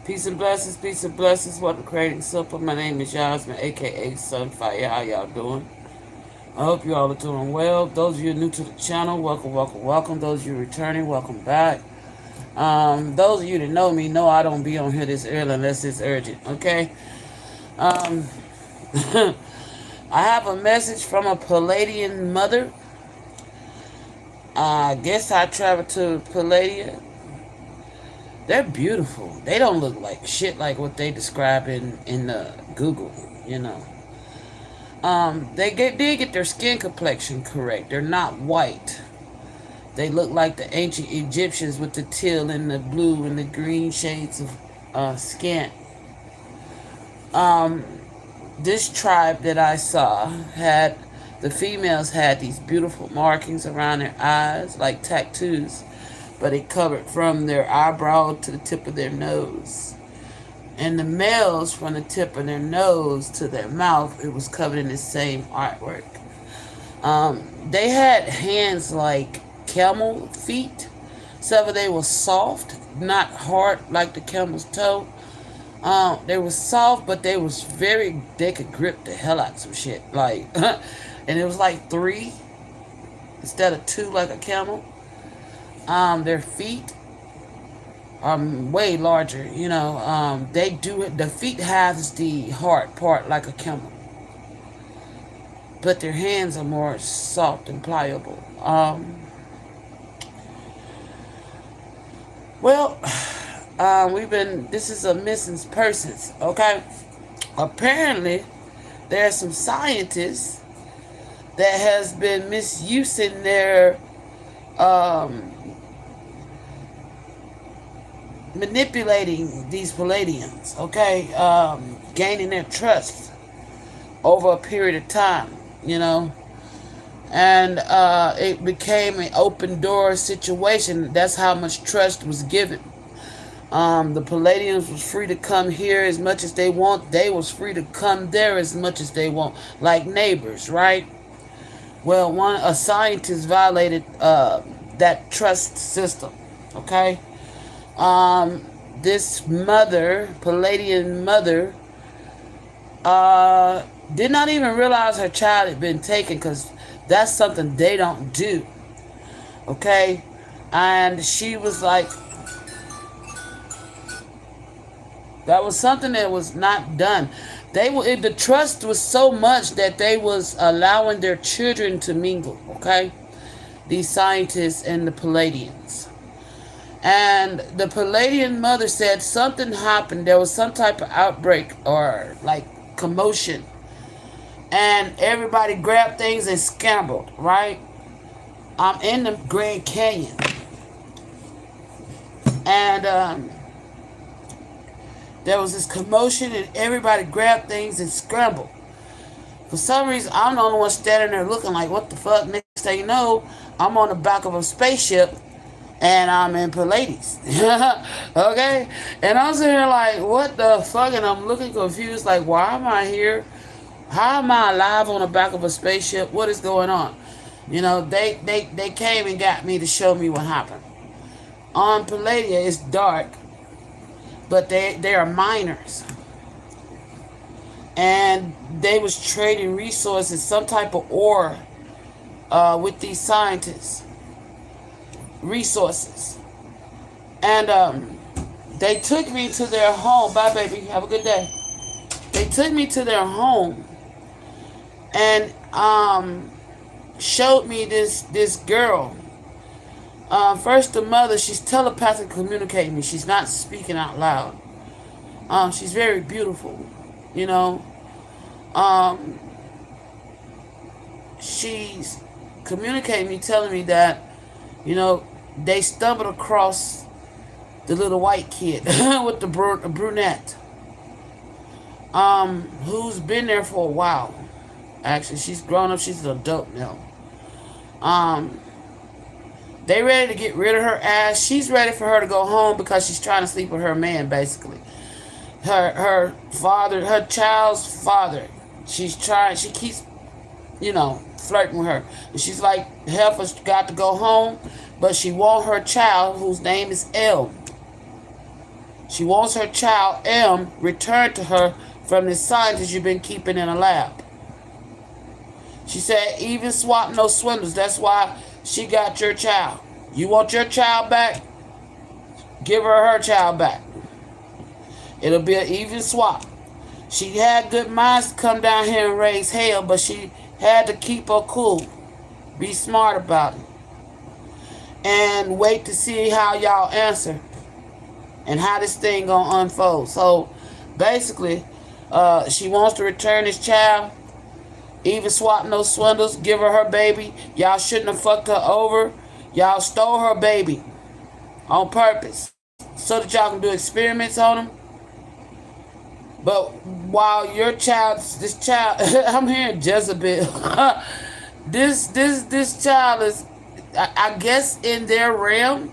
Peace and blessings, peace and blessings. Welcome to Creating Simple. My name is Yasmin, aka Sunfire. How y'all doing? I hope you all are doing well. Those of you new to the channel, welcome, welcome, welcome. Those of you returning, welcome back. Those of you that know me know I don't be on here this early unless it's urgent, okay? Um, I have a message from a palladian mother. I guess I traveled to Palladia. They're beautiful. They don't look like shit like what they describe in Google, you know. Did get their skin complexion correct. They're not white. They look like the ancient Egyptians with the teal and the blue and the green shades of skin. Um, this tribe that I saw had the females had these beautiful markings around their eyes, like tattoos, but it covered from their eyebrow to the tip of their nose. And the males, from the tip of their nose to their mouth, it was covered in the same artwork. They had hands like camel feet, so they were soft, not hard like the camel's toe. They were soft, but they was very. They could grip the hell out of some shit, like, and it was like three instead of two like a camel. Their feet are way larger. You know, they do the feet has the hard part like a camel, but their hands are more soft and pliable. Well, this is a missing persons, okay? Apparently, there are some scientists that has been misusing their, manipulating these palladians, okay? Gaining their trust over a period of time, you know? And it became an open door situation. That's how much trust was given. The Palladians was free to come here as much as they want. They was free to come there as much as they want, like neighbors, right? Well, a scientist violated that trust system. Okay, this mother, Palladian mother, did not even realize her child had been taken, because that's something they don't do. Okay, and she was like, that was something that was not done. The trust was so much that they was allowing their children to mingle, okay? These scientists and the Palladians. And the Palladian mother said something happened. There was some type of outbreak or like commotion. And everybody grabbed things and scrambled, right? I'm in the Grand Canyon. And there was this commotion and everybody grabbed things and scrambled. For some reason, I'm the only one standing there looking like, what the fuck? Next thing you know, I'm on the back of a spaceship and I'm in Pallades. Okay? And I'm sitting here like, what the fuck? And I'm looking confused like, why am I here? How am I alive on the back of a spaceship? What is going on? You know, they came and got me to show me what happened. On Palladia, it's dark, but they are miners, and they was trading resources, some type of ore, with these scientists, resources, and they took me to their home. Bye, baby. Have a good day. They took me to their home, and showed me this girl. First, the mother, she's telepathically communicating me. She's not speaking out loud. She's very beautiful, you know. She's communicating me, telling me that, you know, they stumbled across the little white kid with the brunette, who's been there for a while. Actually, she's grown up. She's an adult now. They ready to get rid of her ass. She's ready for her to go home because she's trying to sleep with her man, basically. Her father, her child's father. She keeps, you know, flirting with her. And she's like, Heifer's got to go home, but she want her child, whose name is Elle. She wants her child, M, returned to her from the scientist you've been keeping in a lab. She said, even swap, no swindles. That's why she got your child. You want your child back? Give her child back. It'll be an even swap. She had good minds to come down here and raise hell, but she had to keep her cool. Be smart about it. And wait to see how y'all answer and how this thing gonna unfold. So basically, she wants to return this child. Even swap, no swindles. Give her baby. Y'all shouldn't have fucked her over. Y'all stole her baby on purpose so that y'all can do experiments on him. But while your child, this child, I'm hearing Jezebel. this child is, I guess, in their realm.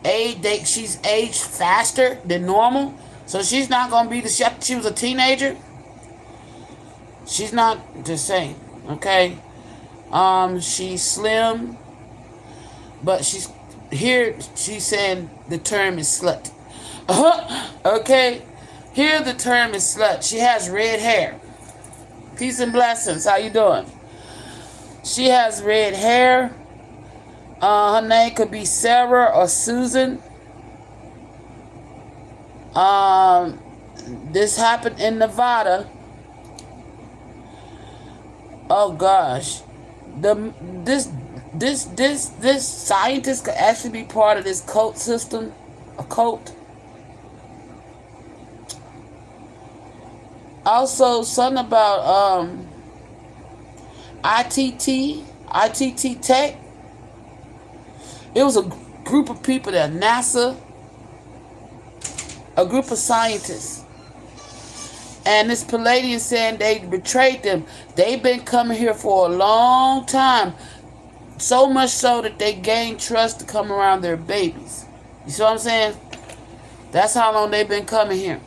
She's aged faster than normal, so she's not gonna be she was a teenager. She's not the same, okay? She's slim, but she's here. She's saying the term is slut. Okay, here the term is slut. She has red hair. Peace and blessings. How you doing? She has red hair. Her name could be Sarah or Susan. This happened in Nevada. Oh gosh, this scientist could actually be part of this cult system, a cult. Also, something about ITT Tech. It was a group of people at NASA, a group of scientists. And this Palladian saying they betrayed them. They've been coming here for a long time. So much so that they gained trust to come around their babies. You see what I'm saying? That's how long they've been coming here.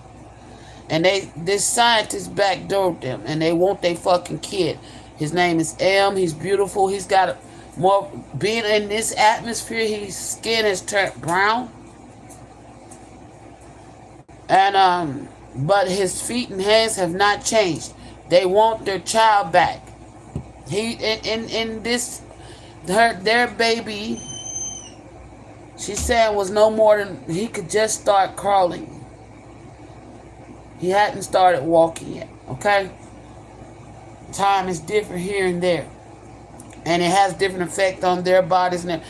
And this scientist backdoored them. And they want their fucking kid. His name is M. He's beautiful. He's got more, being in this atmosphere, his skin has turned brown. And but his feet and hands have not changed. They want their child back. He in this their baby, she said, was no more than, he could just start crawling. He hadn't started walking yet. Okay? Time is different here and there. And it has different effect on their bodies and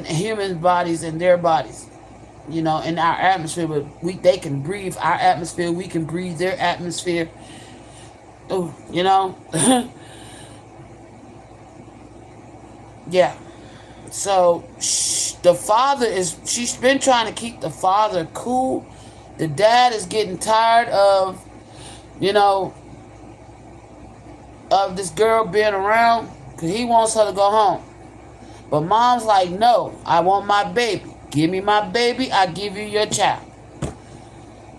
human bodies and their bodies. You know, in our atmosphere, but they can breathe our atmosphere, we can breathe their atmosphere. Oh, you know. Yeah. So the father she's been trying to keep the father cool. The dad is getting tired of, you know, of this girl being around, because he wants her to go home. But mom's like, no, I want my baby. Give me my baby, I give you your child.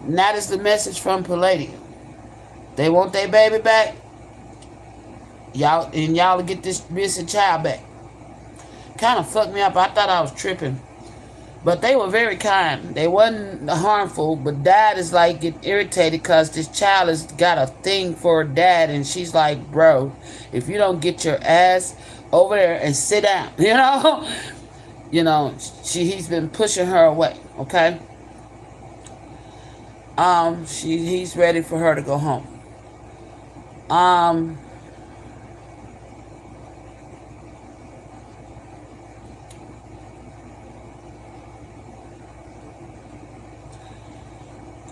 And that is the message from Palladium. They want their baby back. Y'all will get this missing child back. Kind of fucked me up. I thought I was tripping. But they were very kind. They wasn't harmful. But dad is like get irritated because this child has got a thing for her dad. And she's like, bro, if you don't get your ass over there and sit down, you know? You know, he's been pushing her away, okay? He's ready for her to go home.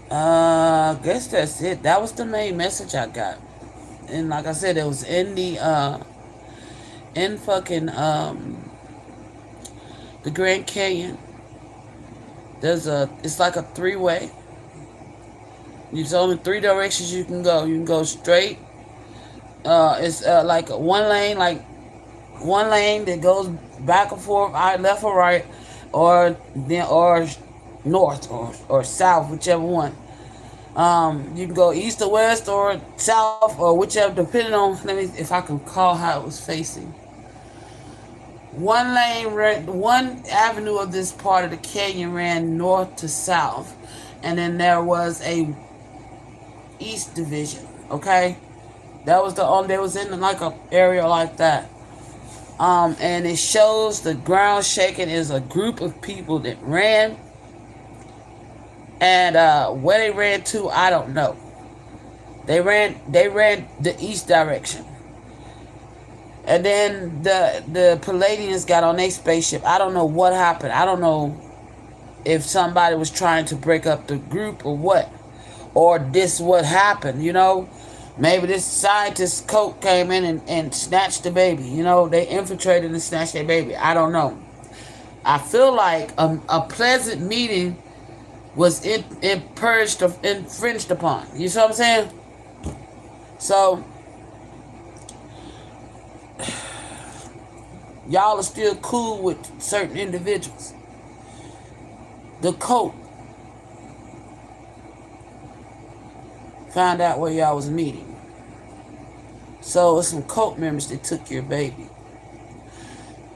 I guess that's it. That was the main message I got. And like I said, it was in the the Grand Canyon. It's like a three-way. There's only three directions you can go. You can go straight. It's like one lane that goes back and forth, left or right, or north or south, whichever one. You can go east or west or south or whichever, depending on. Let me, if I can call how it was facing. one avenue of this part of the canyon ran north to south, and then there was a east division. Okay, that was the only. They was in like a area like that. And it shows the ground shaking is a group of people that ran, and where they ran to, I don't know. They ran the east direction. And then the Palladians got on their spaceship. I don't know what happened. I don't know if somebody was trying to break up the group or what. Or this what happened, you know. Maybe this scientist coat came in and snatched the baby. You know, they infiltrated and snatched their baby. I don't know. I feel like a pleasant meeting was infringed upon. You see what I'm saying? So, y'all are still cool with certain individuals. The coat found out where y'all was meeting. So it's some cult members that took your baby.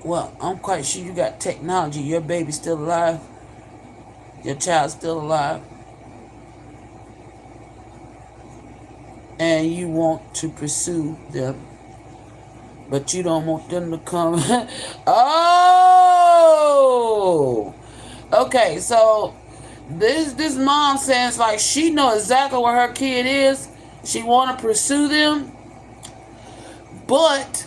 Well, I'm quite sure you got technology. Your baby's still alive. Your child's still alive. And you want to pursue them. But you don't want them to come. Oh! Okay, so this mom says like she knows exactly where her kid is. She want to pursue them. But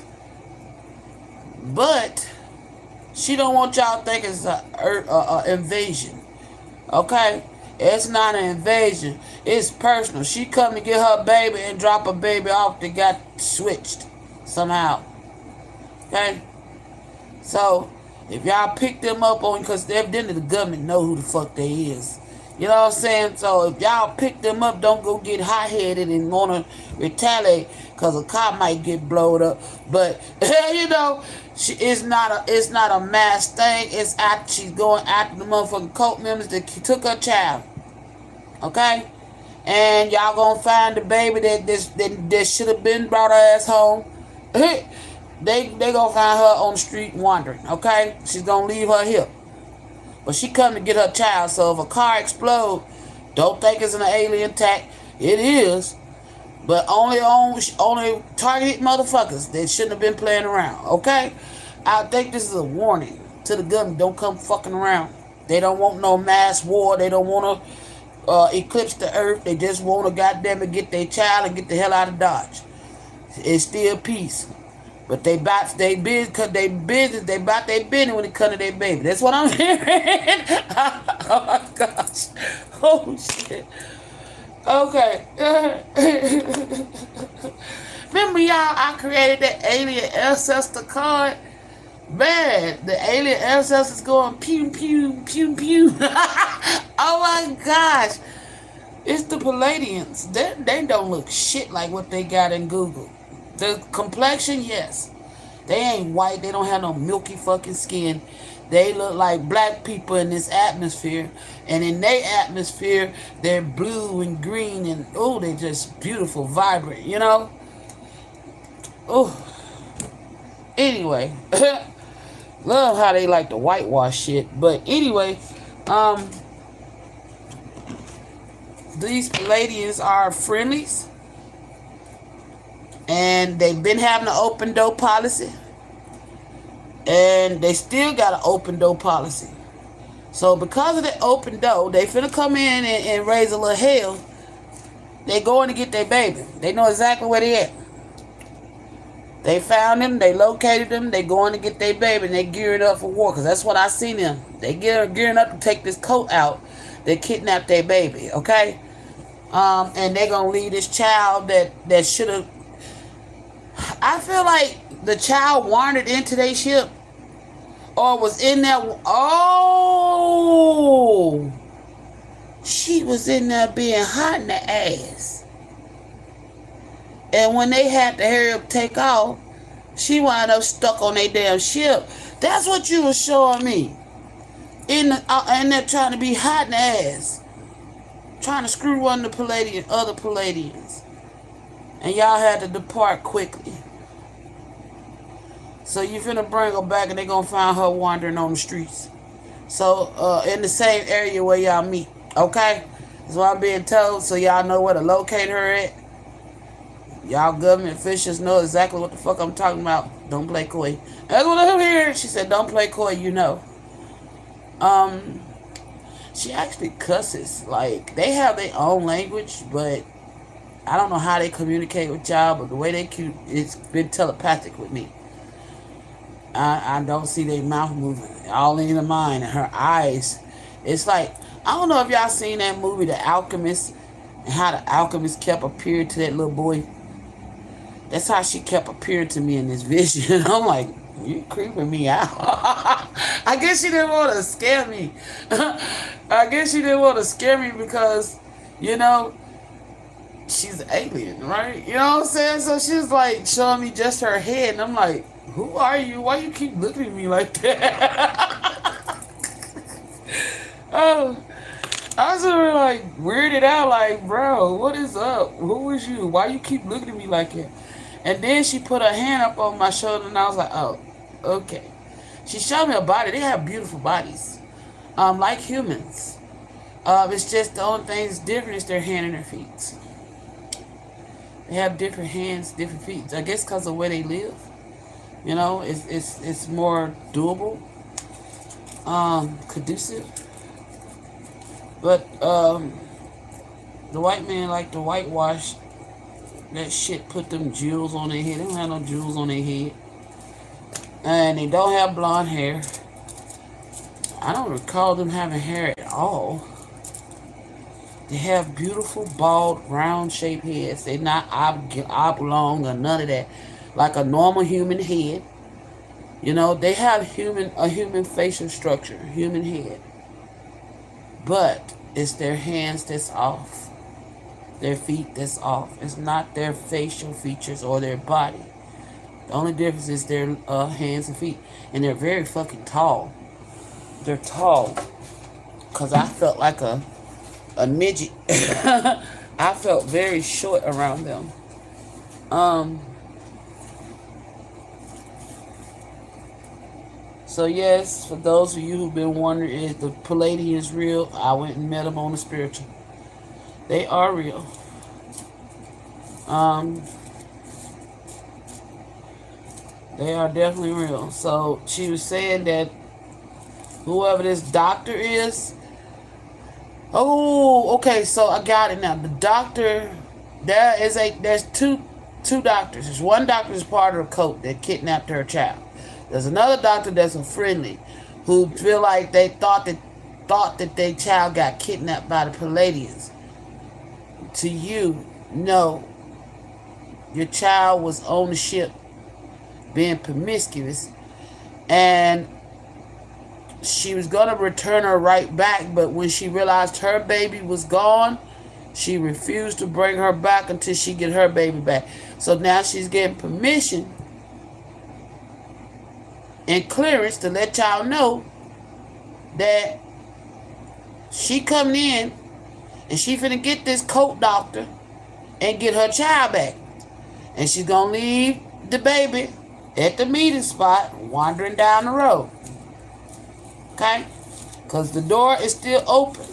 she don't want y'all to think it's an invasion. Okay? It's not an invasion. It's personal. She come to get her baby and drop a baby off that got switched somehow. Okay? So, if y'all pick them up on, because evidently the government know who the fuck they is. You know what I'm saying? So if y'all pick them up, don't go get hot-headed and want to retaliate, because a car might get blowed up. But, you know, it's not a mass thing. It's after she's going after the motherfucking cult members that took her child. Okay? And y'all gonna find the baby that should have been brought her ass home. They gonna find her on the street wandering. Okay? She's gonna leave her here. But she come to get her child, so if a car explode, don't think it's an alien attack. It is, but only targeted motherfuckers that shouldn't have been playing around. Okay, I think this is a warning to the government. Don't come fucking around. They don't want no mass war. They don't want to eclipse the earth. They just want to goddamn it get their child and get the hell out of Dodge. It's still peace. But they bout they business, cause they business, they bout they business when it comes to their baby. That's what I'm hearing. Oh my gosh. Oh shit. Okay. Remember y'all, I created that alien ancestor card? Man, the alien ancestors going pew pew pew pew. Oh my gosh. It's the Palladians. They don't look shit like what they got in Google. The complexion, yes. They ain't white. They don't have no milky fucking skin. They look like black people in this atmosphere. And in their atmosphere, they're blue and green and, oh, they're just beautiful, vibrant, you know? Oh. Anyway. Love how they like to whitewash shit. But anyway, these Palladians are friendlies. And they've been having an open door policy. And they still got an open door policy. So because of the open door, they finna come in and raise a little hell. They going to get their baby. They know exactly where they at. They found them. They located them. They going to get their baby. And they gearing up for war. Because that's what I seen them. They gearing up to take this coat out. They kidnapped their baby. Okay? And they going to leave this child that should have... I feel like the child wandered into their ship or was in there. Oh, she was in there being hot in the ass. And when they had to hurry up take off, she wound up stuck on their damn ship. That's what you was showing me. In there trying to be hot in the ass. Trying to screw one of the other Palladians. And y'all had to depart quickly. So you finna bring her back and they gonna find her wandering on the streets. So in the same area where y'all meet. Okay? That's what I'm being told, so y'all know where to locate her at. Y'all government officials know exactly what the fuck I'm talking about. Don't play coy. That's what I'm hearing. She said, don't play coy, you know. Um, she actually cusses. Like, they have their own language, but I don't know how they communicate with y'all, but the way they it's been telepathic with me. I don't see their mouth moving. All in the mind and her eyes. It's like, I don't know if y'all seen that movie, The Alchemist, and how the alchemist kept appearing to that little boy. That's how she kept appearing to me in this vision. I'm like, you creeping me out. I guess she didn't want to scare me. I guess she didn't want to scare me because, you know, she's an alien, right? You know what I'm saying? So she was like showing me just her head, and I'm like, who are you? Why you keep looking at me like that? Oh, I was really like weirded out, like, bro, what is up? Who is you? Why you keep looking at me like that? And then she put her hand up on my shoulder, and I was like, oh, okay. She showed me a body. They have beautiful bodies, like humans. It's just the only thing that's different is their hand and their feet. They have different hands, different feet. I guess because of where they live. You know, it's more doable, conducive. But the white man like to whitewash that shit, put them jewels on their head. They don't have no jewels on their head. And they don't have blonde hair. I don't recall them having hair at all. They have beautiful, bald, round-shaped heads. They're not oblong or none of that. Like a normal human head. You know, they have a human facial structure, human head. But it's their hands that's off. Their feet that's off. It's not their facial features or their body. The only difference is their hands and feet. And they're very fucking tall. They're tall. Because I felt like a midget. I felt very short around them. So yes, for those of you who've been wondering if the palladians real, I went and met them on the spiritual. They are real. They are definitely real. So she was saying that whoever this doctor is. Oh, okay. So I got it now. The doctor. There's two doctors. There's one doctor that's part of the cult that kidnapped her child. There's another doctor that's a friendly, who feel like they thought that their child got kidnapped by the Palladians. To you, no. Your child was on the ship being promiscuous, and she was going to return her right back, but when she realized her baby was gone, she refused to bring her back until she get her baby back. So now she's getting permission and clearance to let y'all know that she coming in and she finna get this cult doctor and get her child back. And she's gonna leave the baby at the meeting spot wandering down the road. Okay? Because the door is still open.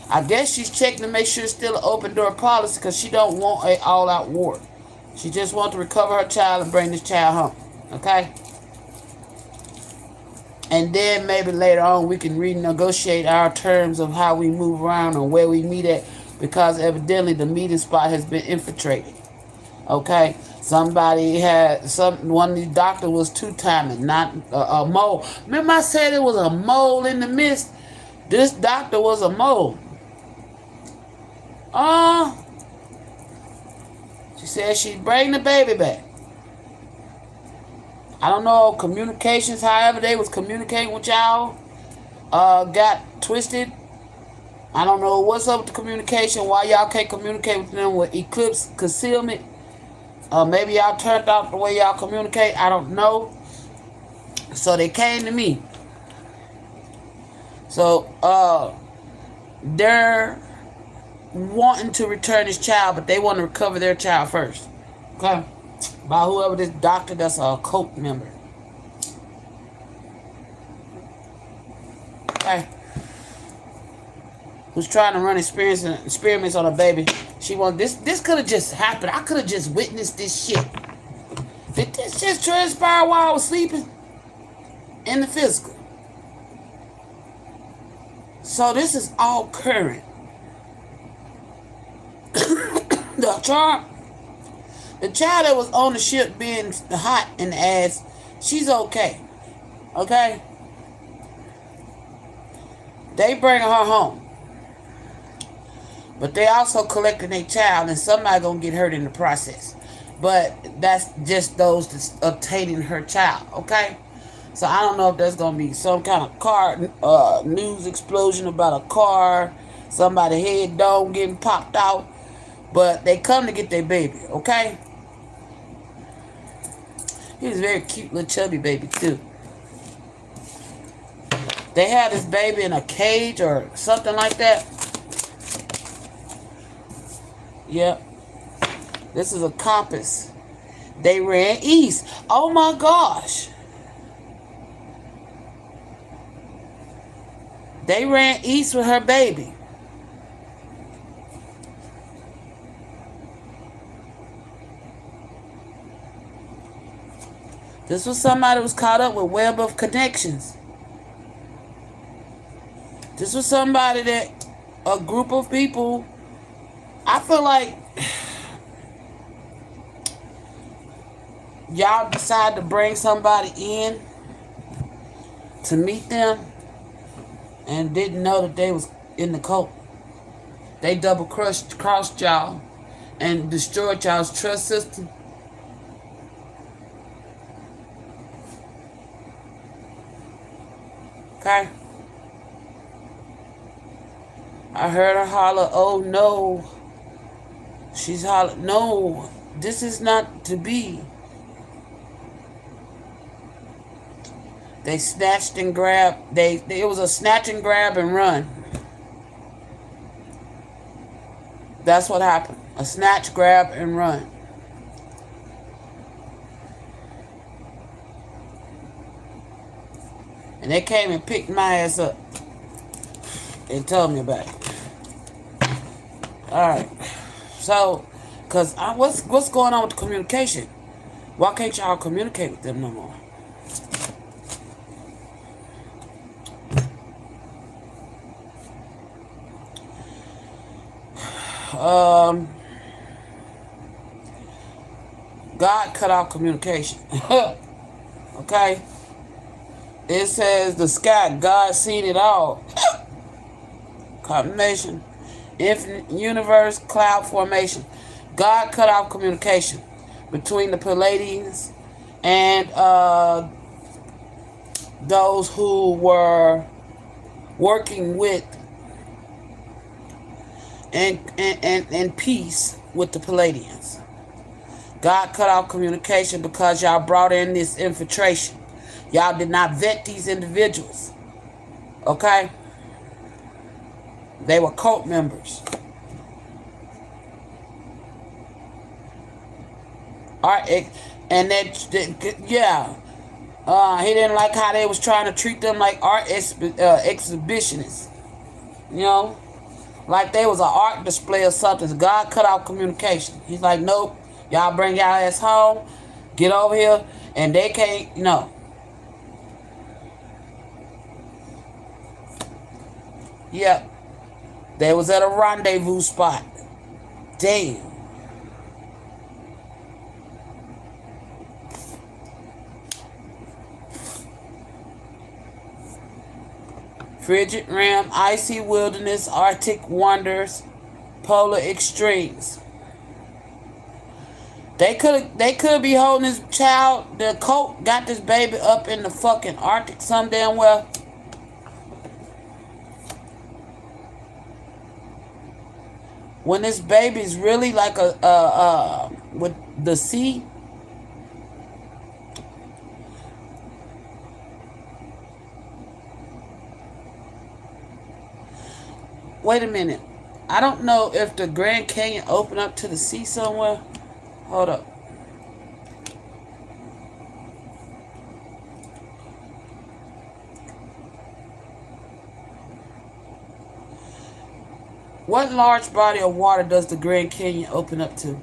I guess she's checking to make sure it's still an open door policy because she don't want an all-out war. She just wants to recover her child and bring this child home. Okay? And then maybe later on we can renegotiate our terms of how we move around and where we meet at, because evidently the meeting spot has been infiltrated. Okay? One of these doctors was two-timing, not a mole. Remember I said it was a mole in the mist? This doctor was a mole. She said she'd bring the baby back. I don't know, communications, however they was communicating with y'all, got twisted. I don't know what's up with the communication, why y'all can't communicate with them with eclipse concealment. Maybe y'all turned out the way y'all communicate, I don't know. So they came to me. So, they're wanting to return this child, but they want to recover their child first. Okay? By whoever this doctor that's a cult member. okay? Who's trying to run experiments on a baby. She want this could have just happened. I could have just witnessed this shit. Did this just transpire while I was sleeping? In the physical. So this is all current. The child that was on the ship being hot in the ass, she's okay. Okay? They bring her home. But they also collecting their child, and somebody gonna get hurt in the process. But that's just those that's obtaining her child, okay? So I don't know if there's gonna be some kind of car news explosion about a car, somebody's head dome getting popped out, but they come to get their baby, okay? He's a very cute little chubby baby too. They had this baby in a cage or something like that. Yep. This is a compass. They ran east. Oh my gosh. They ran east with her baby. This was somebody who was caught up with web of connections. This was somebody that, a group of people, I feel like y'all decide to bring somebody in to meet them and didn't know that they was in the cult. They double crossed y'all and destroyed y'all's trust system. Okay? I heard her holler, oh no. She's hollering, no, this is not to be. They snatched and grabbed. It was a snatch and grab and run. That's what happened. A snatch, grab, and run. And they came and picked my ass up and told me about it. All right. So, because what's going on with the communication? Why can't y'all communicate with them no more? God cut off communication. Okay? It says the sky, God seen it all. Confirmation. Infinite universe, cloud formation. God cut off communication between the Palladians and those who were working with and peace with the Palladians. God cut off communication because y'all brought in this infiltration. Y'all did not vet these individuals. Okay? They were cult members. Alright, and yeah. He didn't like how they was trying to treat them like art exhibitionists. You know? Like they was an art display or something. God cut off communication. He's like, nope. Y'all bring y'all ass home. Get over here. And they can't, no. Yep. They was at a rendezvous spot. Damn. Frigid rim, icy wilderness, Arctic wonders, polar extremes. They could be holding this child. The cult got this baby up in the fucking Arctic some damn well. When this baby's really like with the sea. Wait a minute. I don't know if the Grand Canyon opened up to the sea somewhere. Hold up. What large body of water does the Grand Canyon open up to?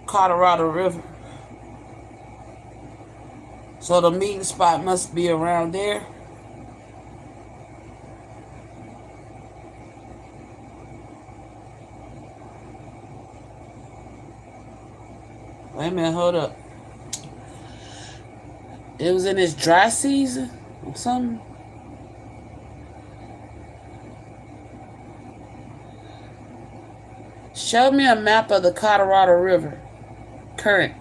Colorado River. So the meeting spot must be around there. Wait a minute, hold up. It was in its dry season or something. Show me a map of the Colorado River. Current.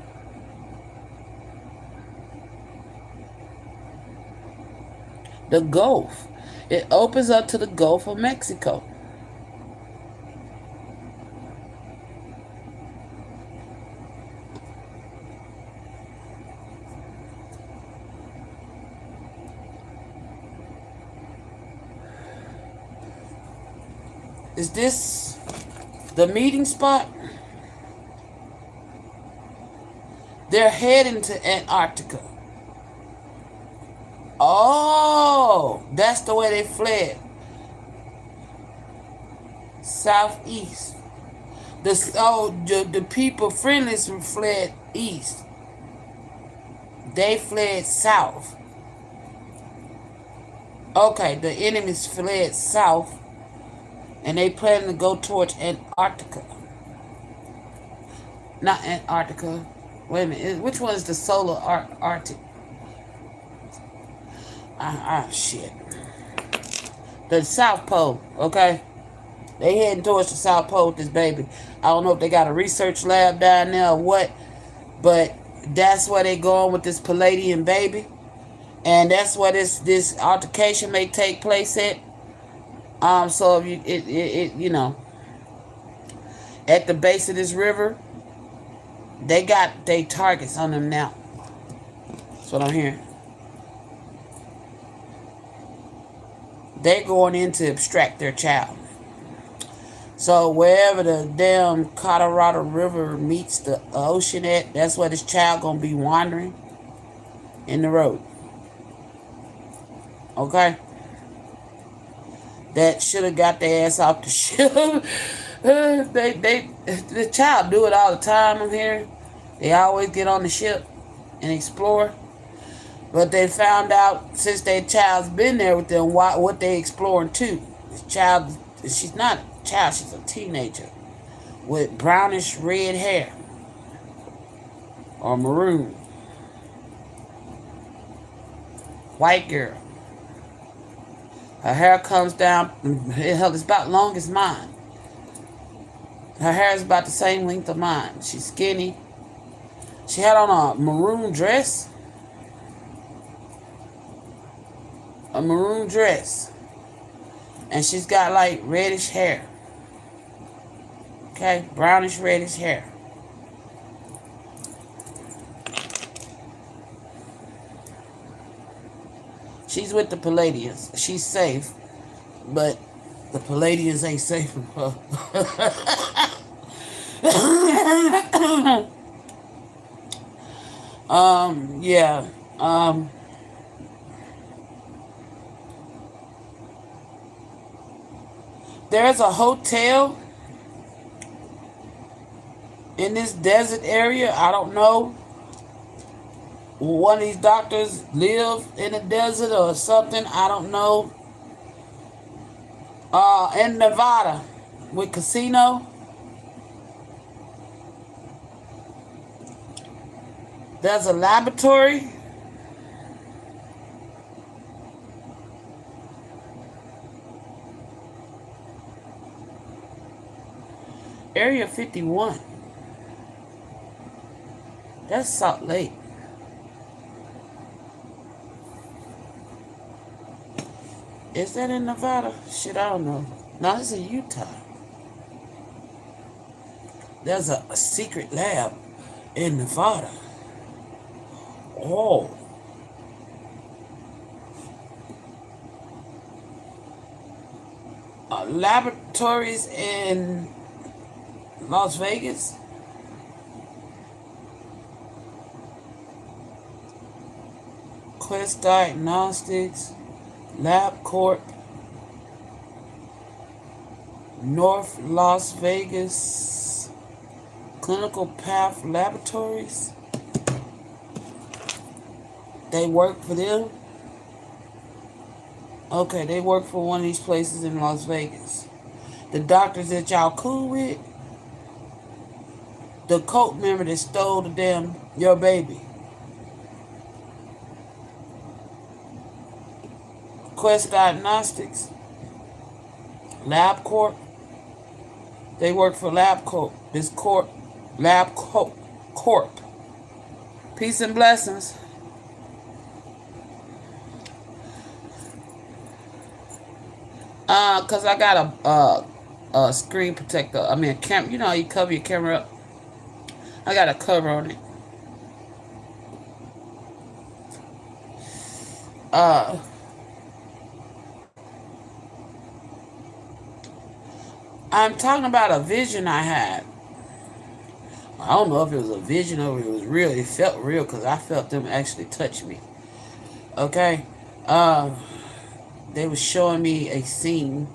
The Gulf. It opens up to the Gulf of Mexico. Is this the meeting spot? They're heading to Antarctica. Oh, that's the way they fled. Southeast. The people friendlies fled east. They fled south. Okay, the enemies fled south. And they plan to go towards Antarctica. Not Antarctica. Wait a minute. Which one is the solar Arctic? Shit. The South Pole, okay? They heading towards the South Pole with this baby. I don't know if they got a research lab down there or what, but that's where they going with this palladian baby. And that's where this altercation may take place at. So if you know, at the base of this river, they got their targets on them now. That's what I'm hearing. They going in to abstract their child. So wherever the damn Colorado River meets the ocean at, that's where this child gonna be wandering in the road. Okay? That should have got their ass off the ship. The child do it all the time, I'm hearing. They always get on the ship and explore. But they found out since their child's been there with them what they exploring too. This child, she's not a child, she's a teenager with brownish red hair or maroon. White girl. Her hair comes down, it's about long as mine. Her hair is about the same length of mine. She's skinny. She had on a maroon dress. A maroon dress. And she's got like reddish hair. Okay? Brownish reddish hair. She's with the Palladians. She's safe. But the Palladians ain't safe from her. Yeah. There's a hotel in this desert area. I don't know. One of these doctors live in the desert or something. I don't know. In Nevada with casino. There's a laboratory. Area 51. That's Salt Lake. Is that in Nevada? Shit, I don't know. No, it's in Utah. There's a secret lab in Nevada. Oh. Laboratories in Las Vegas. Quest Diagnostics, LabCorp, North Las Vegas, Clinical Path Laboratories. They work for them? Okay, they work for one of these places in Las Vegas. The doctors that y'all cool with? The cult member that stole your baby. Quest Diagnostics, LabCorp. They work for LabCorp. LabCorp. Peace and blessings. Cause I got a screen protector. I mean a camera. You know how you cover your camera up. I got a cover on it. I'm talking about a vision I had. I don't know if it was a vision or it was real. It felt real because I felt them actually touch me. Okay? They were showing me a scene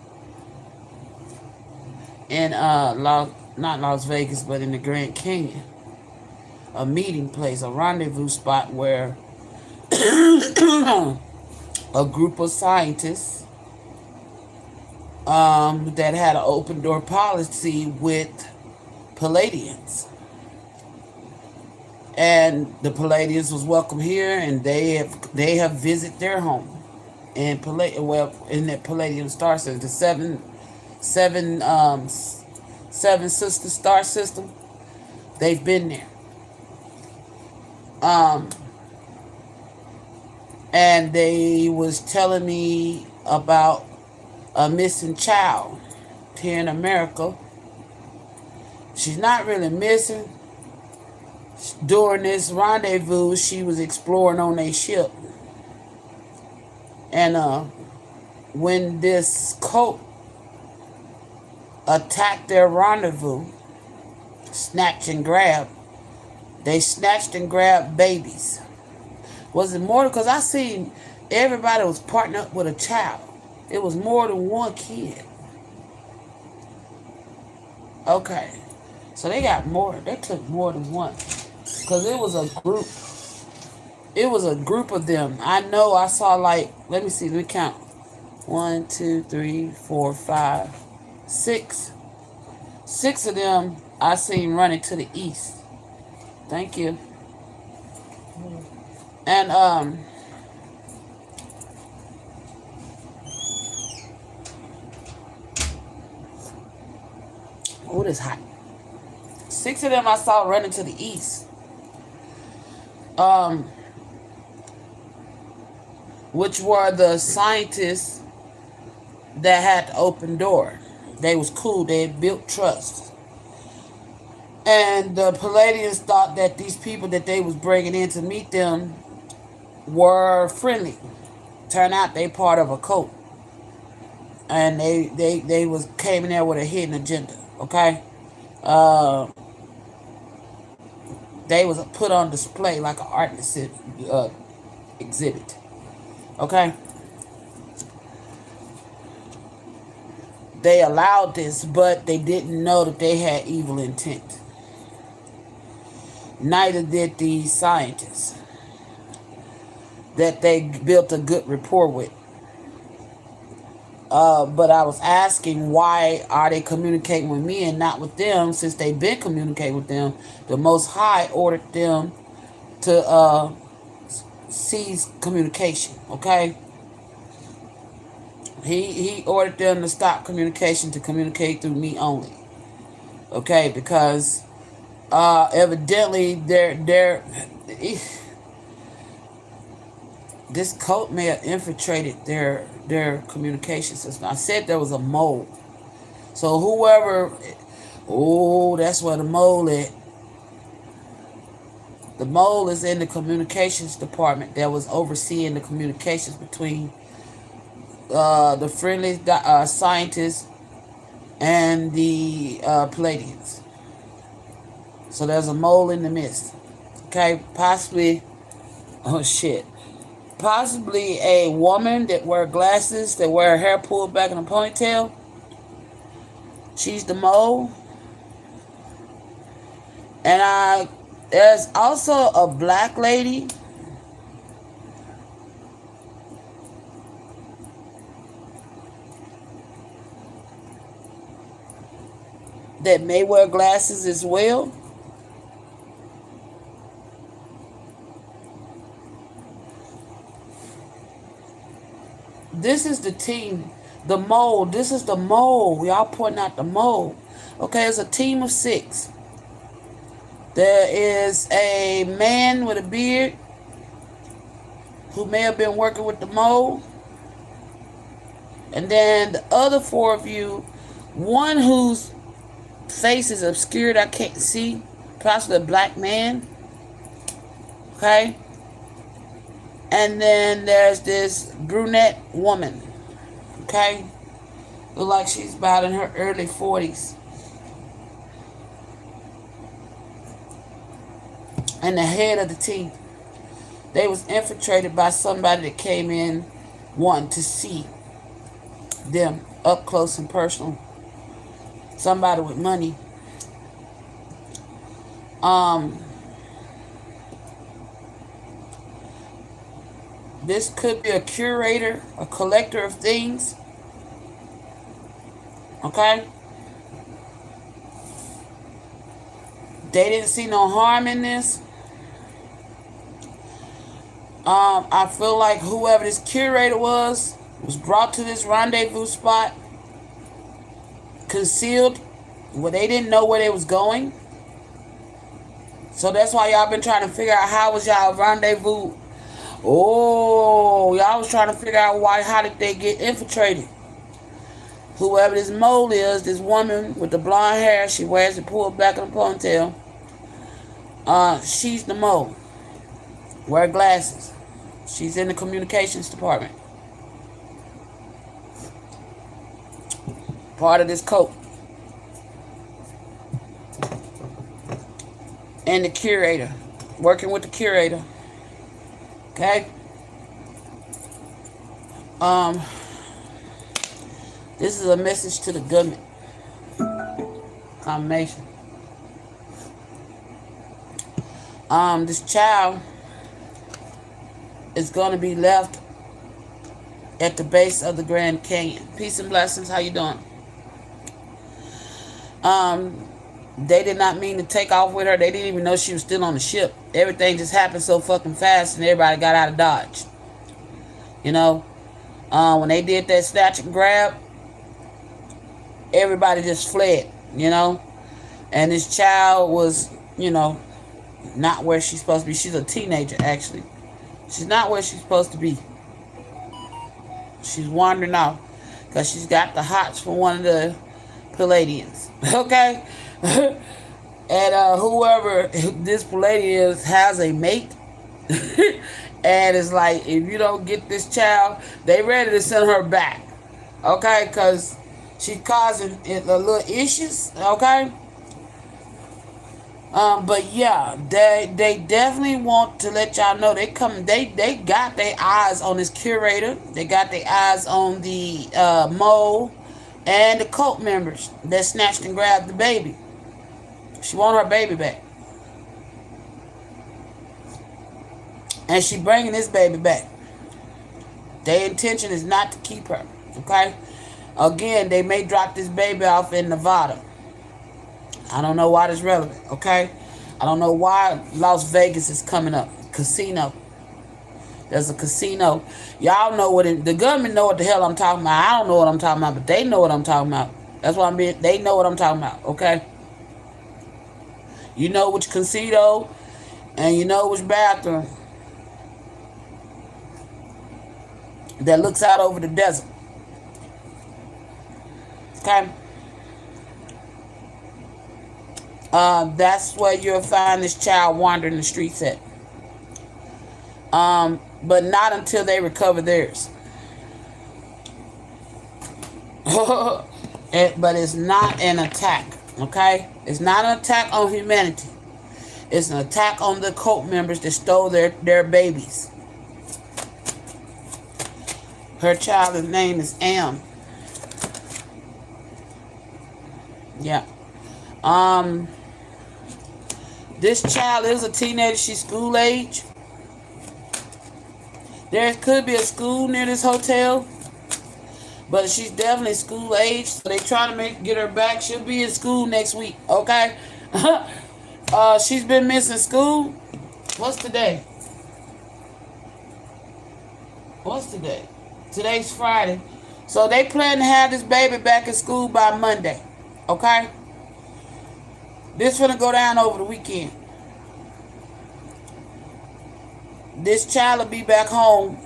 in not Las Vegas, but in the Grand Canyon. A meeting place, a rendezvous spot where a group of scientists that had an open door policy with palladians. And the Palladians was welcome here, and they have visited their home in in that Palladian star system, the seven sister star system. They've been there. And they was telling me about a missing child here in America. She's not really missing. During this rendezvous, she was exploring on a ship. And when this cult attacked their rendezvous, they snatched and grabbed babies. Was it more? Because I seen everybody was partnered up with a child. It was more than one kid. Okay. So they got more. They took more than one. Because it was a group. It was a group of them. I know I saw let me count. 1, 2, 3, 4, 5, 6. 6 of them I seen running to the east. Thank you. And oh, it's hot. 6 of them I saw running to the east. Which were the scientists that had the open door. They was cool. They had built trust. And the Palladians thought that these people that they was bringing in to meet them were friendly. Turn out they part of a cult. And they came in there with a hidden agenda. Okay? They was put on display like an art exhibit. Okay? They allowed this, but they didn't know that they had evil intent. Neither did the scientists that they built a good rapport with. But I was asking, why are they communicating with me and not with them? Since they've been communicating with them, the Most High ordered them to cease communication. Okay, he ordered them to stop communication, to communicate through me only. Okay, because evidently this cult may have infiltrated their communication system. I said there was a mole. So whoever, that's where the mole is. The mole is in the communications department that was overseeing the communications between the friendly scientists and the Palladians. So there's a mole in the midst. Okay, possibly, oh shit. possibly a woman that wear glasses, that wear her hair pulled back in a ponytail. She's the mole. And there's also a black lady that may wear glasses as well. This is the team, the mole. This is the mole. Y'all pointing out the mole. Okay, it's a team of 6. There is a man with a beard who may have been working with the mole. And then the other 4 of you, one whose face is obscured, I can't see, possibly a black man. Okay? And then there's this brunette woman. Okay? Look like she's about in her early 40s. And the head of the team. They was infiltrated by somebody that came in wanting to see them up close and personal. Somebody with money. This could be a curator, a collector of things. Okay? They didn't see no harm in this. I feel like whoever this curator was brought to this rendezvous spot concealed, where they didn't know where they was going. So that's why y'all been trying to figure out how was y'all rendezvous. Oh, y'all was trying to figure out how did they get infiltrated. Whoever this mole is, this woman with the blonde hair, she wears it pulled back in a ponytail. She's the mole. Wear glasses. She's in the communications department. Part of this coat. And the curator. Working with the curator. Okay? This is a message to the government. Confirmation. This child is going to be left at the base of the Grand Canyon. Peace and blessings. How you doing? They did not mean to take off with her. They didn't even know she was still on the ship. Everything just happened so fucking fast and everybody got out of Dodge. You know? When they did that snatch and grab, everybody just fled, you know? And this child was, you know, not where she's supposed to be. She's a teenager, actually. She's not where she's supposed to be. She's wandering off because she's got the hots for one of the palladians. Okay? And whoever this palladian is has a mate. And it's like, if you don't get this child, they ready to send her back. Okay? Because she's causing a little issues. Okay? But yeah, they definitely want to let y'all know they got their eyes on this curator. They got their eyes on the mole and the cult members that snatched and grabbed the baby. She want her baby back. And she bringing this baby back. Their intention is not to keep her. Okay? Again, they may drop this baby off in Nevada. I don't know why that's relevant, okay? I don't know why Las Vegas is coming up. Casino. There's a casino. Y'all know the government know what the hell I'm talking about. I don't know what I'm talking about, but they know what I'm talking about. That's why they know what I'm talking about, okay? You know which casino and you know which bathroom that looks out over the desert. Okay? That's where you'll find this child wandering the streets at. But not until they recover theirs. But it's not an attack, okay? It's not an attack on humanity. It's an attack on the cult members that stole their babies. Her child's name is Am. Yeah. Um, this child is a teenager. She's school age. There could be a school near this hotel, but she's definitely school age. So they trying to get her back. She'll be in school next week. Okay. She's been missing school. What's today? What's today? Today's Friday. So they plan to have this baby back in school by Monday. Okay? This gonna go down over the weekend. This child will be back home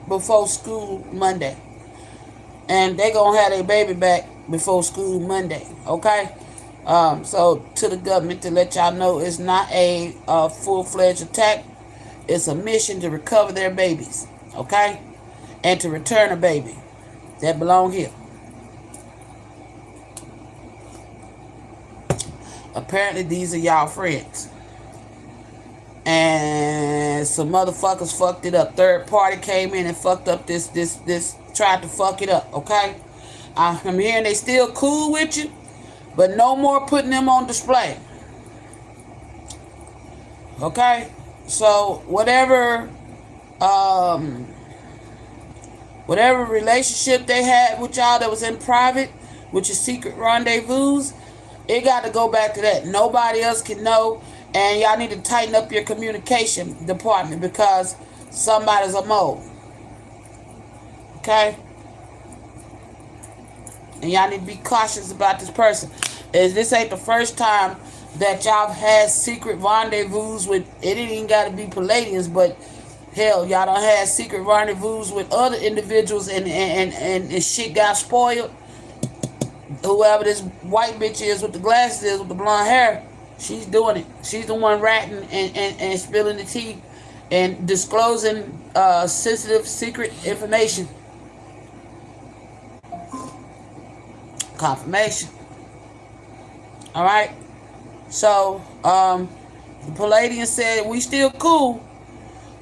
before school Monday. And they gonna have their baby back before school Monday. Okay? So to the government to let y'all know it's not a full-fledged attack. It's a mission to recover their babies. Okay? And to return a baby that belong here. Apparently these are y'all friends. And some motherfuckers fucked it up. Third party came in and fucked up this tried to fuck it up, okay? I'm hearing they still cool with you, but no more putting them on display. Okay? So whatever relationship they had with y'all that was in private, with your secret rendezvous, it got to go back to that. Nobody else can know, and y'all need to tighten up your communication department because somebody's a mole. Okay? And y'all need to be cautious about this person. As this ain't the first time that y'all had secret rendezvous with, it ain't even got to be Palladians, but hell, y'all done had secret rendezvous with other individuals and shit got spoiled. Whoever this white bitch is with the glasses is, with the blonde hair, she's doing it. She's the one ratting and spilling the tea and disclosing sensitive, secret information. Confirmation. Alright? So, the Palladian said, we still cool.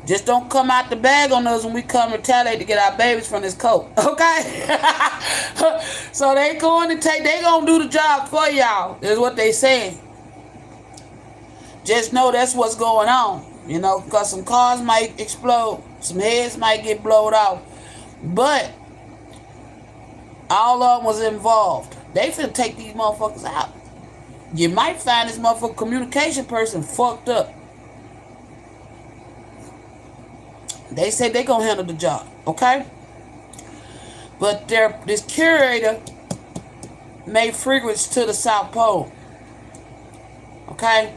Just don't come out the bag on us when we come retaliate to get our babies from this coat. Okay? So they gonna do the job for y'all, is what they saying. Just know that's what's going on. You know, because some cars might explode. Some heads might get blown out. But all of them was involved. They finna take these motherfuckers out. You might find this motherfucker communication person fucked up. They say they gonna handle the job, okay? But this curator made fragrance to the South Pole, okay?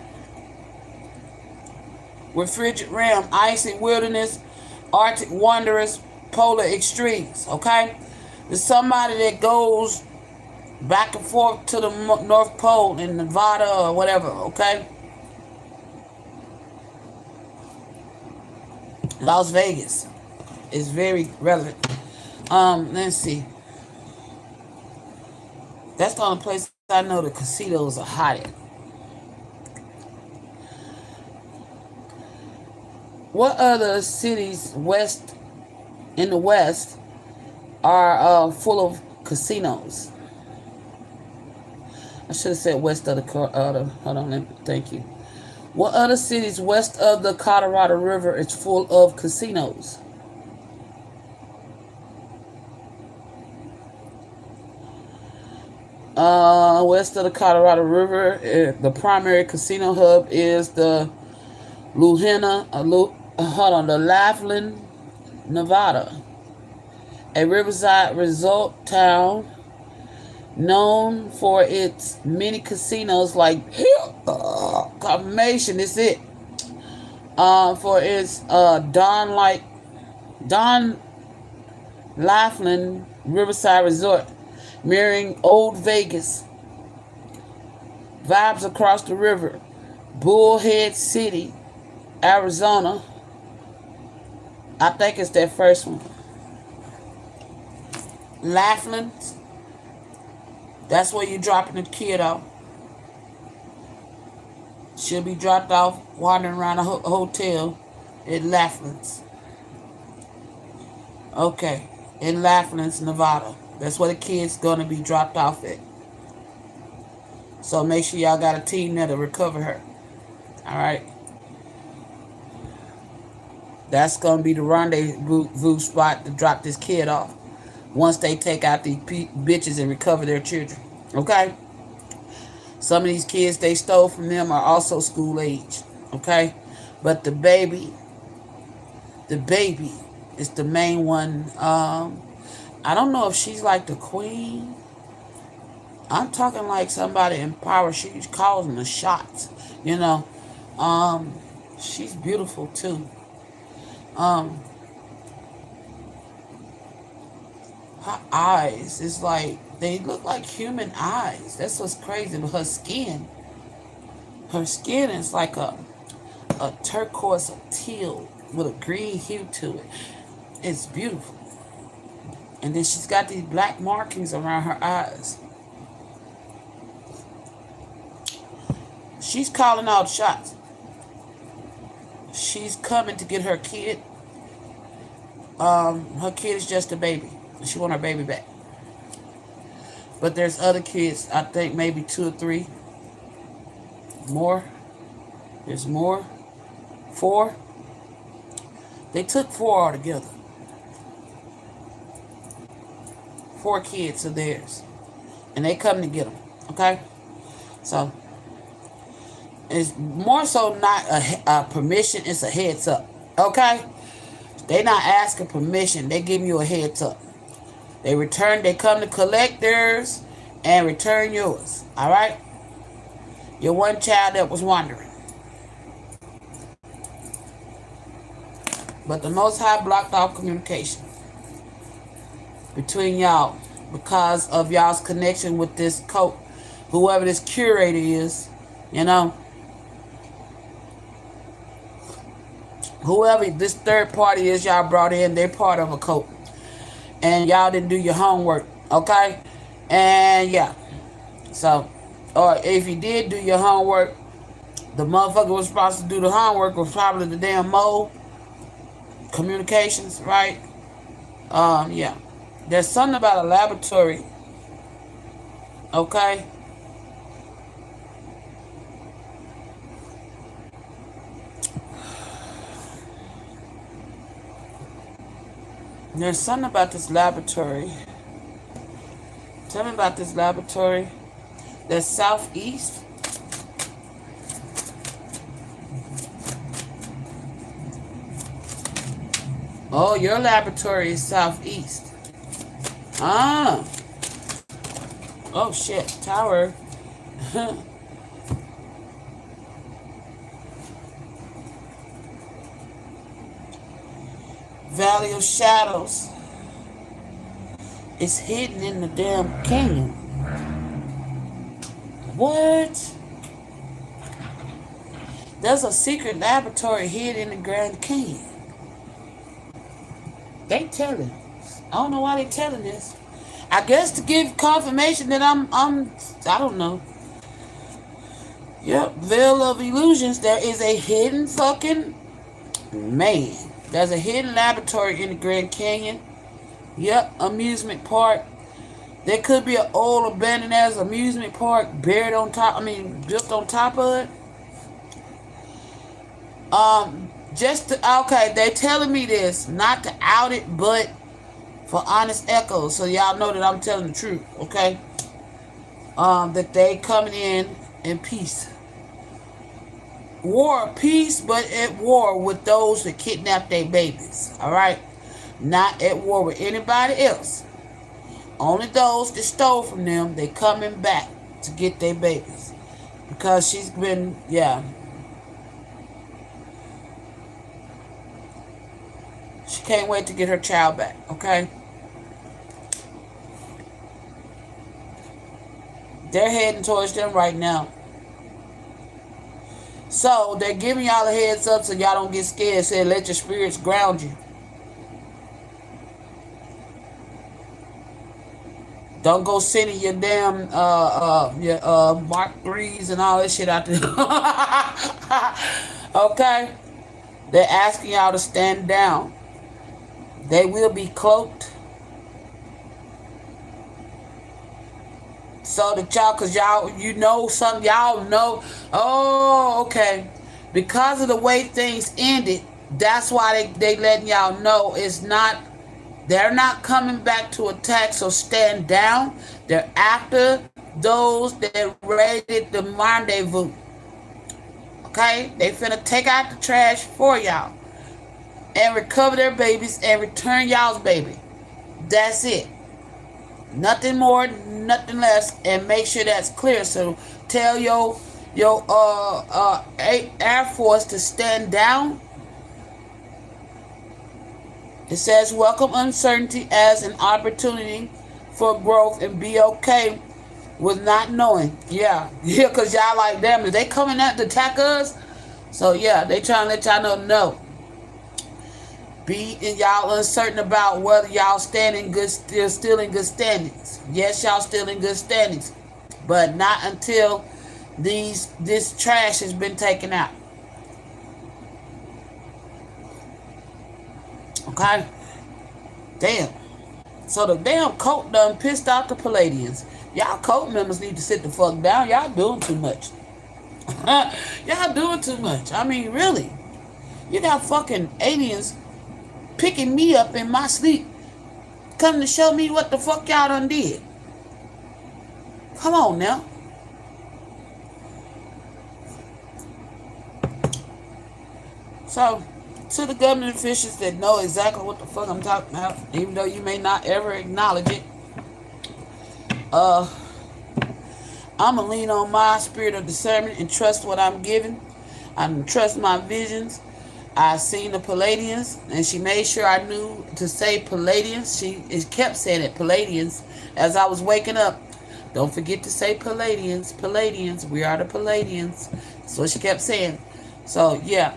With frigid rim, icy wilderness, Arctic wanderers, polar extremes, okay? There's somebody that goes back and forth to the North Pole in Nevada or whatever, okay? Las Vegas is very relevant. Let's see. That's the only place I know the casinos are hot at. What other cities in the West are full of casinos? I should have said west of the hold on, thank you. What other cities west of the Colorado River is full of casinos? West of the Colorado River, the primary casino hub is the the Laughlin, Nevada, a riverside resort town known for its many casinos like confirmation is it for its Don Laughlin Riverside Resort, mirroring Old Vegas vibes across the river. Bullhead City, Arizona, I think it's that first one. Laughlin, that's where you're dropping the kid off. She'll be dropped off wandering around a hotel at Laughlin's. Okay. in Laughlin, Nevada. That's where the kid's gonna be dropped off at. So make sure y'all got a team there to recover her. All right. That's gonna be the rendezvous spot to drop this kid off. Once they take out these bitches and recover their children. Okay. Some of these kids they stole from them are also school age. Okay. But the baby is the main one. I don't know if she's like the queen. I'm talking like somebody in power. She's causing the shots. You know. She's beautiful too. Her eyes is like they look like human eyes. That's what's crazy. But her skin is like a turquoise or teal with a green hue to it. It's beautiful. And then she's got these black markings around her eyes. She's calling out shots. She's coming to get her kid. Her kid is just a baby. She want her baby back. But there's other kids, I think maybe 2 or 3 more. There's more. 4. They took 4 altogether. 4 kids of theirs. And they come to get them. Okay? So, it's more so not a permission, it's a heads up. Okay? They not asking permission, they giving you a heads up. They come to collect theirs and return yours. Alright? Your one child that was wandering. But the Most High blocked off communication between y'all because of y'all's connection with this cult, whoever this curator is, you know. Whoever this third party is y'all brought in, they're part of a cult. And y'all didn't do your homework, okay? And yeah. So, or if you did do your homework, the motherfucker was supposed to do the homework was probably the damn mole. Communications, right? Yeah. There's something about a laboratory, okay? There's something about this laboratory. Tell me about this laboratory. That's southeast. Oh, your laboratory is southeast. Ah. Oh, shit. Tower. Valley of Shadows. It's hidden in the damn canyon. What? There's a secret laboratory hidden in the Grand Canyon. They telling. I don't know why they telling this. I guess to give confirmation that I don't know. Yep, Veil of Illusions. There is a hidden fucking man. There's a hidden laboratory in the Grand Canyon. Yep, amusement park. There could be an old abandoned ass amusement park buried on top. Built on top of it. Okay, they telling me this, not to out it, but for honest echoes, so y'all know that I'm telling the truth, okay? That they coming in peace. Peace, but at war with those that kidnap their babies, alright? Not at war with anybody else. Only those that stole from them, they coming back to get their babies. Because she's been, yeah. She can't wait to get her child back, okay? They're heading towards them right now. So, they're giving y'all a heads up so y'all don't get scared. Say, let your spirits ground you. Don't go sending your damn, Mark 3s and all that shit out there. Okay? They're asking y'all to stand down. They will be cloaked. So that y'all, cause y'all, you know something, y'all know. Oh, okay. Because of the way things ended, that's why they letting y'all know it's not. They're not coming back to attack. So stand down. They're after those that raided the rendezvous. Okay, they finna take out the trash for y'all and recover their babies and return y'all's baby. That's it. Nothing more, nothing less, and make sure that's clear. So tell your Air Force to stand down. It says welcome uncertainty as an opportunity for growth and be okay with not knowing. Yeah, yeah, cause y'all like them. Is they coming out to attack us? So yeah, they trying to let y'all know no. Be and y'all uncertain about whether y'all still in good standings. Yes, y'all still in good standings, but not until this trash has been taken out. Okay, damn. So the damn cult done pissed off the Palladians. Y'all cult members need to sit the fuck down. Y'all doing too much. Y'all doing too much. I mean, really. You got fucking aliens picking me up in my sleep, coming to show me what the fuck y'all done did. Come on now. So, to the government officials that know exactly what the fuck I'm talking about, even though you may not ever acknowledge it, I'm going to lean on my spirit of discernment and trust what I'm given. I trust my visions. I seen the Palladians, and she made sure I knew to say Palladians. She kept saying it, Palladians, as I was waking up. Don't forget to say Palladians, Palladians. We are the Palladians. That's what she kept saying. So, yeah.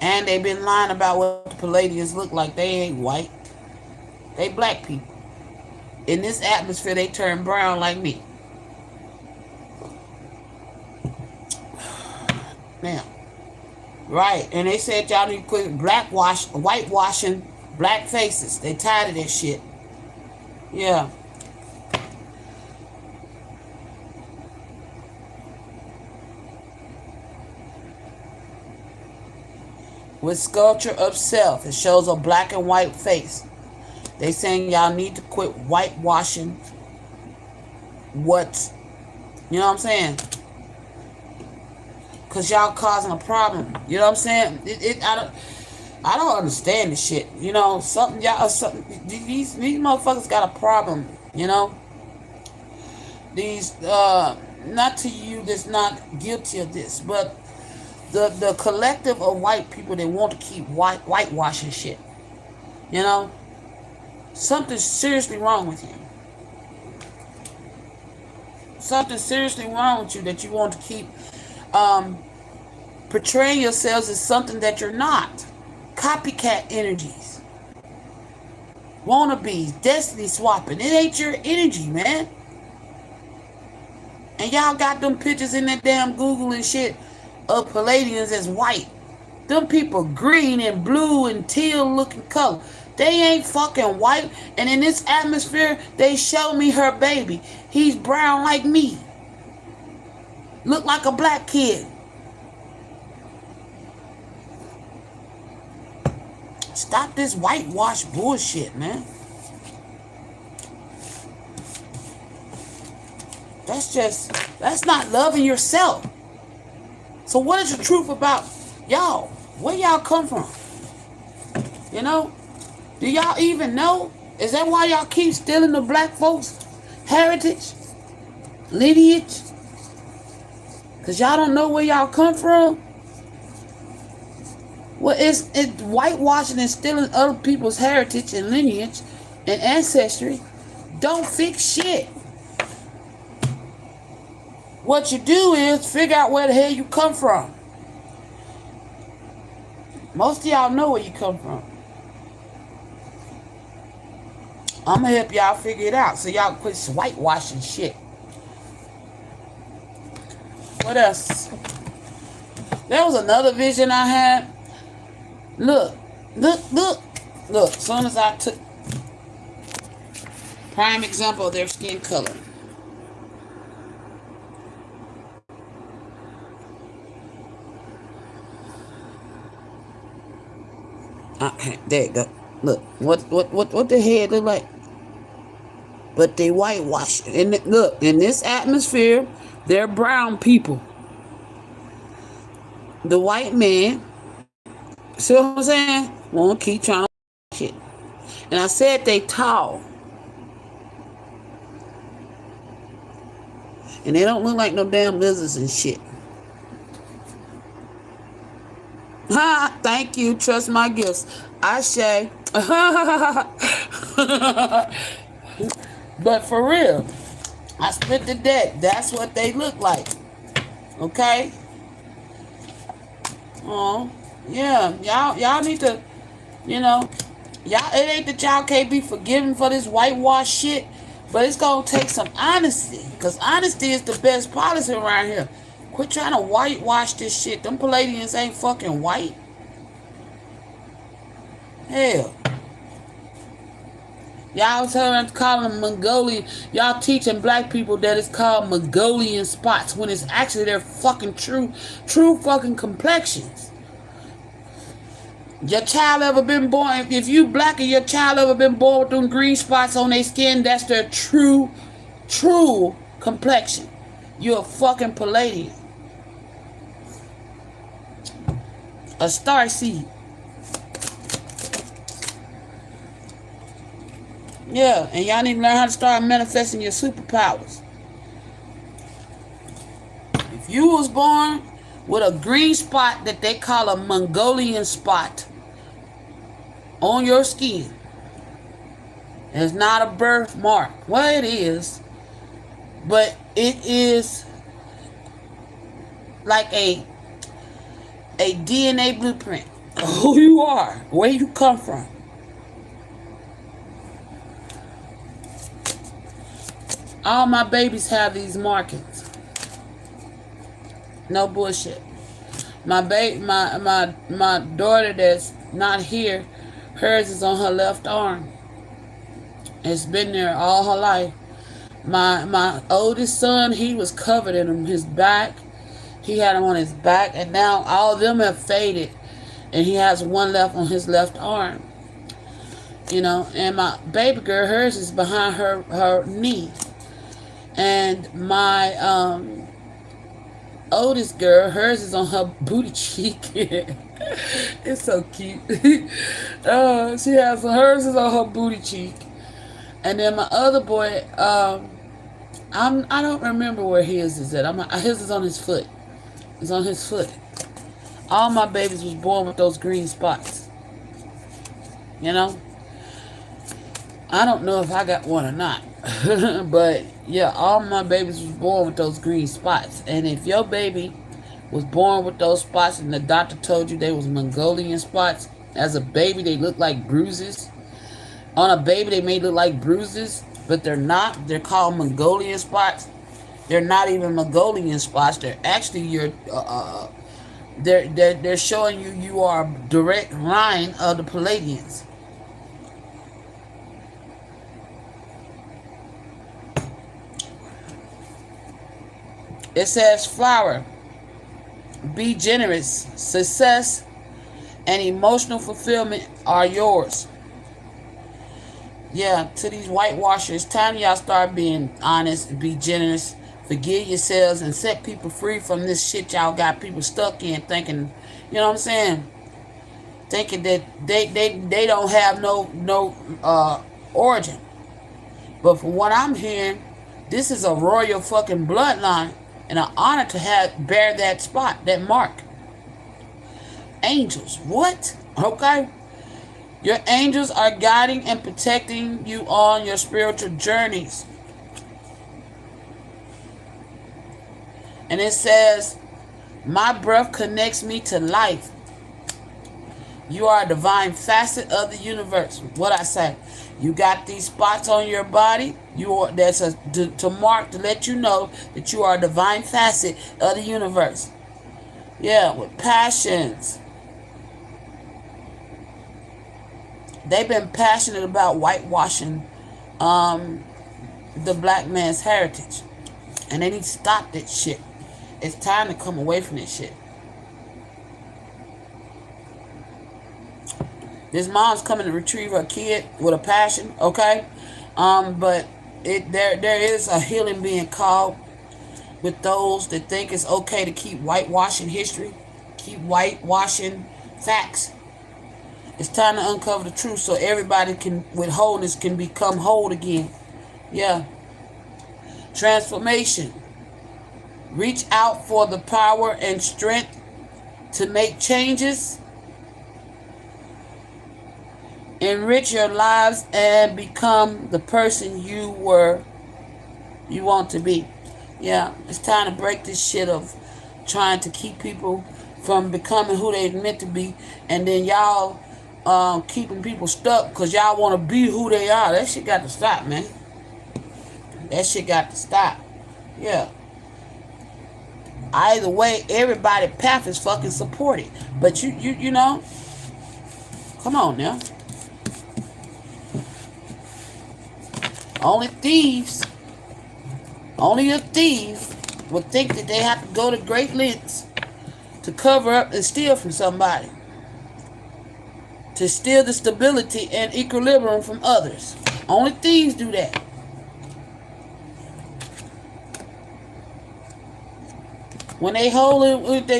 And they've been lying about what the Palladians look like. They ain't white. They black people. In this atmosphere, they turn brown like me. Now. Right, and they said y'all need to quit whitewashing black faces. They tired of that shit. Yeah. With sculpture of self, it shows a black and white face. They saying y'all need to quit whitewashing what's, you know what I'm saying? Cause y'all causing a problem. You know what I'm saying? I don't understand this shit. You know, these motherfuckers got a problem, you know? These not to you that's not guilty of this, but the collective of white people that want to keep whitewashing shit. You know? Something's seriously wrong with you. Something seriously wrong with you that you want to keep portraying yourselves as something that you're not. Copycat energies. Wannabes. Destiny swapping. It ain't your energy, man. And y'all got them pictures in that damn Google and shit of Palladians as white. Them people green and blue and teal looking color. They ain't fucking white. And in this atmosphere, they show me her baby. He's brown like me. Look like a black kid. Stop this whitewash bullshit, man. That's not loving yourself. So what is the truth about y'all? Where y'all come from? You know? Do y'all even know? Is that why y'all keep stealing the black folks' heritage? Lineage? Because y'all don't know where y'all come from? Well, it's whitewashing and stealing other people's heritage and lineage and ancestry. Don't fix shit. What you do is figure out where the hell you come from. Most of y'all know where you come from. I'm going to help y'all figure it out so y'all quit whitewashing shit. What else? There was another vision I had. Look. As soon as I took prime example of their skin color. There you go. Look, what the head look like? But they whitewash it. And look, in this atmosphere, they're brown people. The white man, see what I'm saying? Won't keep trying to shit. And I said they tall. And they don't look like no damn lizards and shit. Ha! Thank you. Trust my gifts. I say. But for real, I split the deck. That's what they look like. Okay? Oh, yeah. Y'all need to, you know, y'all, it ain't that y'all can't be forgiven for this whitewash shit, but it's gonna take some honesty. Because honesty is the best policy around here. Quit trying to whitewash this shit. Them Palladians ain't fucking white. Hell. Y'all telling them, calling them Mongolian. Y'all teaching black people that it's called Mongolian spots when it's actually their fucking true fucking complexions. Your child ever been born? If you black and your child ever been born with them green spots on their skin, that's their true complexion. You're a fucking Palladian. A star seed. Yeah, and y'all need to learn how to start manifesting your superpowers. If you was born with a green spot that they call a Mongolian spot on your skin, it's not a birthmark. Well, it is, but it is like a DNA blueprint of who you are, where you come from. All my babies have these markings. No bullshit. My daughter that's not here, hers is on her left arm. It's been there all her life. My oldest son, he was covered in his back. He had them on his back, and now all of them have faded, and he has one left on his left arm. You know, and my baby girl, hers is behind her knee. And my oldest girl, hers is on her booty cheek. It's so cute. She has hers is on her booty cheek. And then my other boy, I don't remember where his is at. His is on his foot. It's on his foot. All my babies was born with those green spots. You know? I don't know if I got one or not. But yeah, all my babies was born with those green spots. And if your baby was born with those spots and the doctor told you they was Mongolian spots, as a baby they look like bruises. On a baby they may look like bruises, but they're not. They're called Mongolian spots. They're not even Mongolian spots. They're actually your they're showing you are a direct line of the Palladians. It says flower, be generous, success, and emotional fulfillment are yours. Yeah, to these whitewashers, time y'all start being honest, be generous, forgive yourselves, and set people free from this shit y'all got people stuck in, thinking, you know what I'm saying? Thinking that they don't have no origin. But from what I'm hearing, this is a royal fucking bloodline. And an honor to bear that spot, that mark. Angels, what? Okay. Your angels are guiding and protecting you on your spiritual journeys. And it says, my breath connects me to life. You are a divine facet of the universe. What I say? You got these spots on your body. That's to mark, to let you know that you are a divine facet of the universe. Yeah, with passions. They've been passionate about whitewashing the black man's heritage. And they need to stop that shit. It's time to come away from this shit. This mom's coming to retrieve her kid with a passion, okay? But there is a healing being called with those that think it's okay to keep whitewashing history, keep whitewashing facts. It's time to uncover the truth so everybody can, with wholeness, can become whole again. Yeah. Transformation. Reach out for the power and strength to make changes. Enrich your lives and become the person you want to be. Yeah, it's time to break this shit of trying to keep people from becoming who they meant to be, and then y'all keeping people stuck because y'all want to be who they are. That shit got to stop, man. That shit got to stop. Yeah. Either way, everybody's path is fucking supported. But you know, come on now. Only a thief would think that they have to go to great lengths to cover up and steal from somebody. To steal the stability and equilibrium from others. Only thieves do that. When they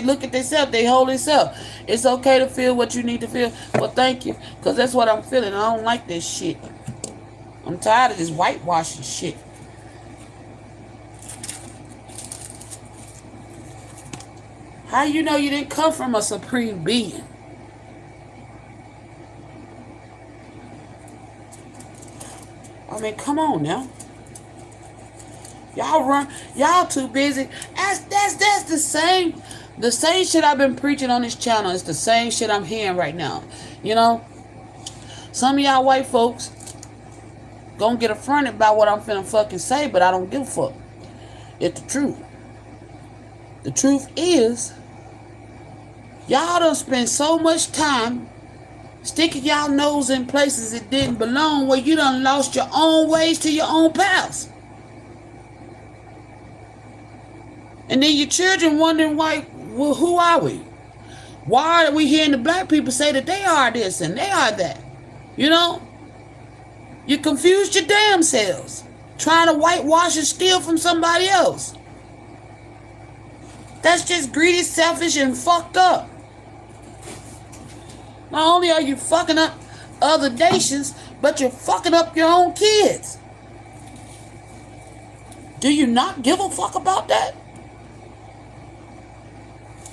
look at themselves, they hold themselves. It's okay to feel what you need to feel. Well, thank you, because that's what I'm feeling. I don't like this shit. I'm tired of this whitewashing shit. How you know you didn't come from a supreme being? I mean, come on now. Y'all too busy. That's the same shit I've been preaching on this channel. It's the same shit I'm hearing right now. You know, some of y'all white folks gonna get affronted by what I'm finna fucking say, but I don't give a fuck. It's the truth. The truth is, y'all done spend so much time sticking y'all nose in places it didn't belong, where you done lost your own ways to your own paths. And then your children wondering why, well, who are we? Why are we hearing the black people say that they are this and they are that? You know? You confused your damn selves trying to whitewash and steal from somebody else. That's just greedy, selfish, and fucked up. Not only are you fucking up other nations, but you're fucking up your own kids. Do you not give a fuck about that?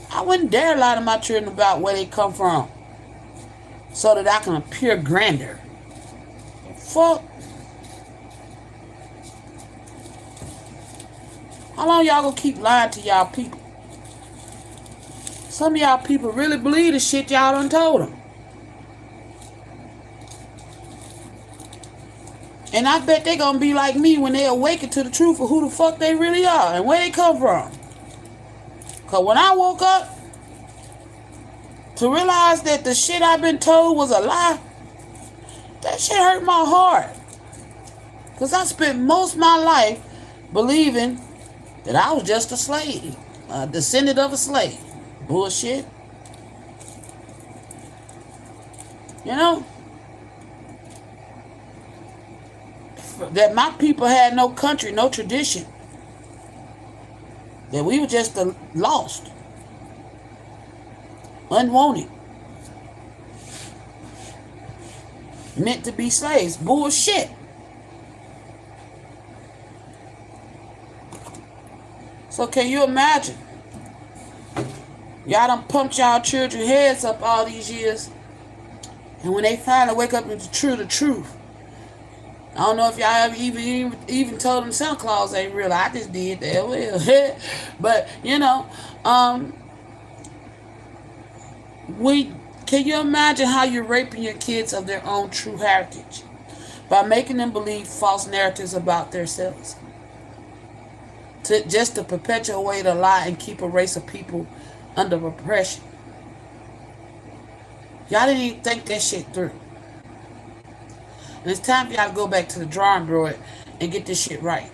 I wouldn't dare lie to my children about where they come from so that I can appear grander. Fuck. How long y'all gonna keep lying to y'all people? Some of y'all people really believe the shit y'all done told them. And I bet they gonna be like me when they awaken to the truth of who the fuck they really are and where they come from. Because when I woke up to realize that the shit I've been told was a lie, that shit hurt my heart. Because I spent most of my life believing that I was just a slave, a descendant of a slave. Bullshit. You know? That my people had no country, no tradition. That we were just lost. Unwanted. Meant to be slaves. Bullshit. So can you imagine? Y'all done pumped y'all children's heads up all these years. And when they finally wake up into the truth. I don't know if y'all ever even told them Santa Claus ain't real. I just did that. Well, but you know, can you imagine how you're raping your kids of their own true heritage by making them believe false narratives about themselves, just to perpetuate a lie and keep a race of people under oppression? Y'all didn't even think that shit through. And it's time for y'all to go back to the drawing board and get this shit right.